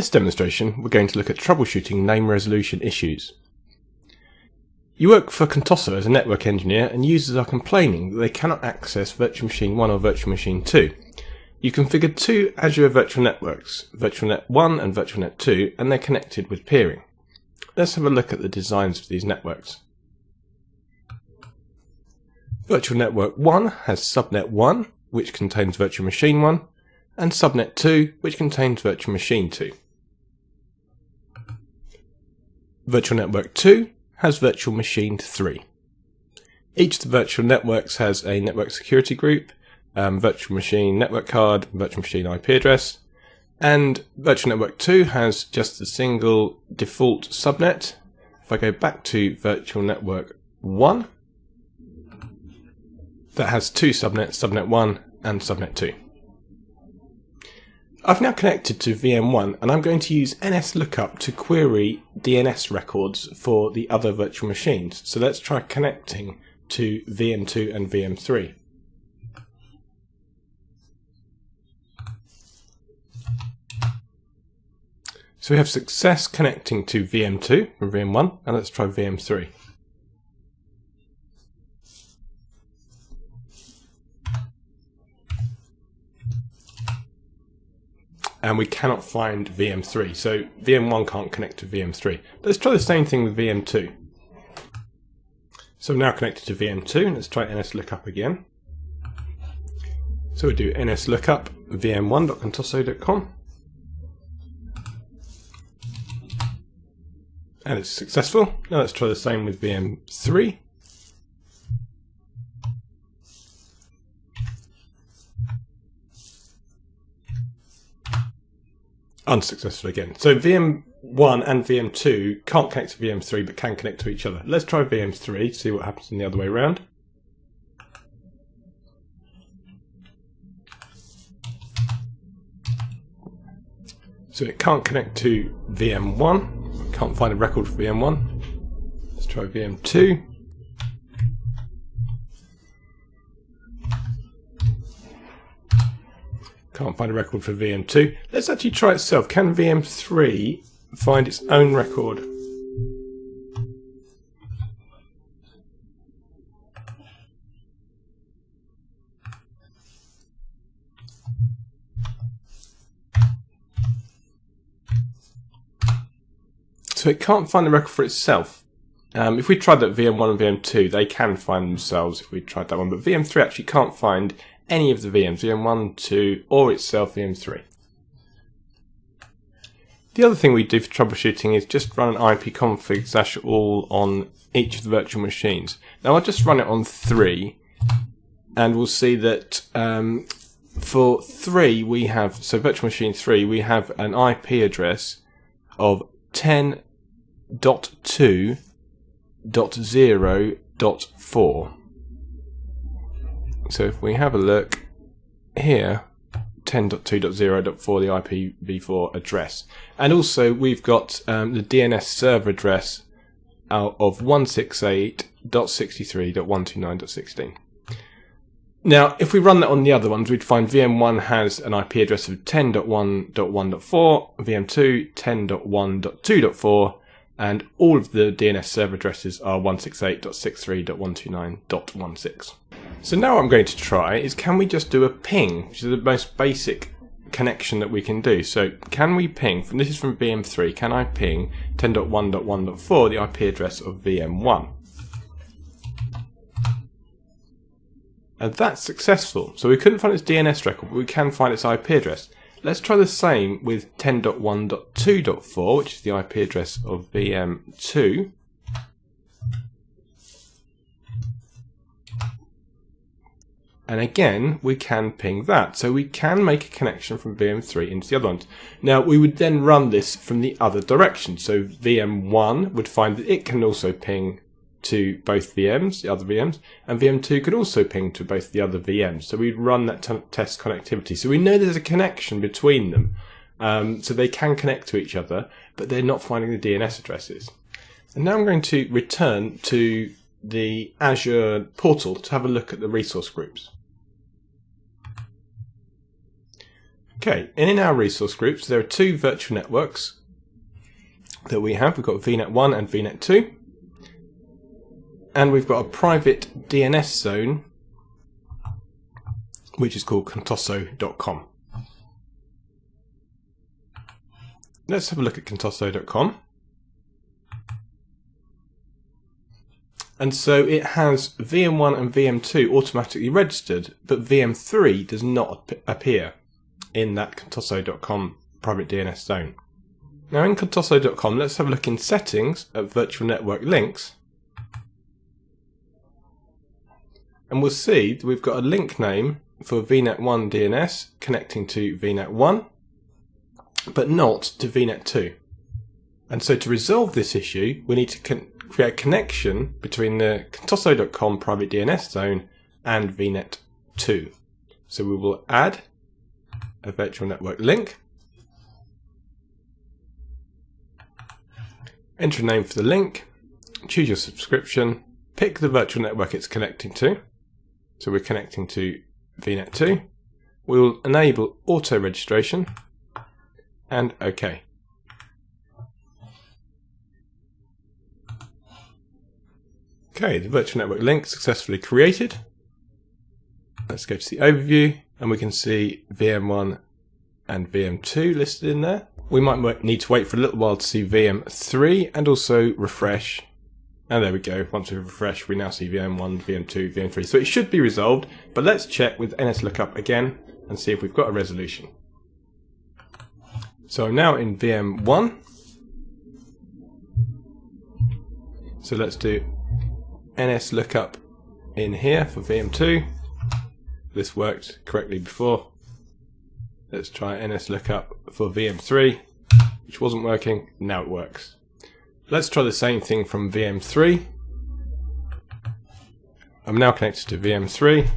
In this demonstration, we're going to look at troubleshooting name resolution issues. You work for Contoso as a network engineer, and users are complaining that they cannot access Virtual Machine 1 or Virtual Machine 2. You configured two Azure virtual networks, VirtualNet 1 and VirtualNet 2, and they're connected with peering. Let's have a look at the designs of these networks. Virtual Network 1 has Subnet 1, which contains Virtual Machine 1, and Subnet 2, which contains Virtual Machine 2. Virtual Network 2 has Virtual Machine 3. Each of the virtual networks has a network security group, Virtual Machine network card, Virtual Machine IP address, and Virtual Network 2 has just a single default subnet. If I go back to Virtual Network 1, that has two subnets, Subnet 1 and Subnet 2. I've now connected to VM1 and I'm going to use nslookup to query DNS records for the other virtual machines. So let's try connecting to VM2 and VM3. So we have success connecting to VM2 from VM1, and let's try VM3. And we cannot find VM3, so VM1 can't connect to VM3. Let's try the same thing with VM2. So I'm now connected to VM2, and let's try nslookup again. So we do nslookup vm1.contoso.com. And it's successful. Now let's try the same with VM3. Unsuccessful again. So VM1 and VM2 can't connect to VM3 but can connect to each other. Let's try VM3 to see what happens in the other way around. So it can't connect to VM1. Can't find a record for VM1. Let's try VM2. Can't find a record for VM2. Let's actually try itself. Can VM3 find its own record? So it can't find the record for itself. If we tried that VM1 and VM2, they can find themselves if we tried that one, but VM3 actually can't find any of the VMs, VM1, 2, or itself, VM3. The other thing we do for troubleshooting is just run an ipconfig /all on each of the virtual machines. Now I'll just run it on 3, and we'll see that for 3 we have, so virtual machine 3, we have an IP address of 10.2.0.4. So if we have a look here, 10.2.0.4, the IPv4 address. And also we've got the DNS server address of 168.63.129.16. Now, if we run that on the other ones, we'd find VM1 has an IP address of 10.1.1.4, VM2 10.1.2.4, and all of the DNS server addresses are 168.63.129.16. So now what I'm going to try is, can we just do a ping, which is the most basic connection that we can do. So can we ping, this is from VM3, can I ping 10.1.1.4, the IP address of VM1? And that's successful. So we couldn't find its DNS record, but we can find its IP address. Let's try the same with 10.1.2.4, which is the IP address of VM2. And again, we can ping that. So we can make a connection from VM3 into the other ones. Now, we would then run this from the other direction. So VM1 would find that it can also ping to both VMs, the other VMs, and VM2 could also ping to both the other VMs. So we'd run that test connectivity. So we know there's a connection between them. So they can connect to each other, but they're not finding the DNS addresses. And now I'm going to return to the Azure portal to have a look at the resource groups. Okay, and in our resource groups, there are two virtual networks that we have. We've got VNet1 and VNet2. And we've got a private DNS zone, which is called contoso.com. Let's have a look at contoso.com. And so it has VM1 and VM2 automatically registered, but VM3 does not appear in that contoso.com private DNS zone. Now in contoso.com, let's have a look in settings at virtual network links. And we'll see that we've got a link name for VNet1 DNS connecting to VNet1, but not to VNet2. And so to resolve this issue, we need to create a connection between the contoso.com private DNS zone and VNet2. So we will add a virtual network link, enter a name for the link, choose your subscription, pick the virtual network it's connecting to. So we're connecting to VNet2. We will enable auto registration and OK. Okay, the virtual network link successfully created. Let's go to the overview and we can see VM1 and VM2 listed in there. We might need to wait for a little while to see VM3 and also refresh. And there we go. Once we refresh, we now see VM1, VM2, VM3. So it should be resolved, but let's check with nslookup again and see if we've got a resolution. So I'm now in VM1. So let's do nslookup in here for VM2. This worked correctly before. Let's try nslookup for VM3, which wasn't working. Now it works. Let's try the same thing from VM3. I'm now connected to VM3.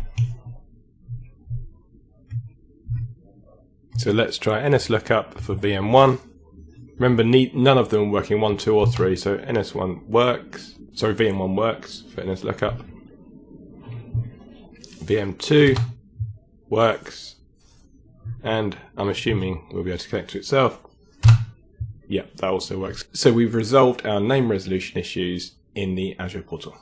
So let's try nslookup for VM1. Remember, none of them are working 1, 2, or 3, so NS1 works. Sorry, VM1 works for nslookup. VM2 works, and I'm assuming we'll be able to connect to itself. Yeah, that also works. So we've resolved our name resolution issues in the Azure portal.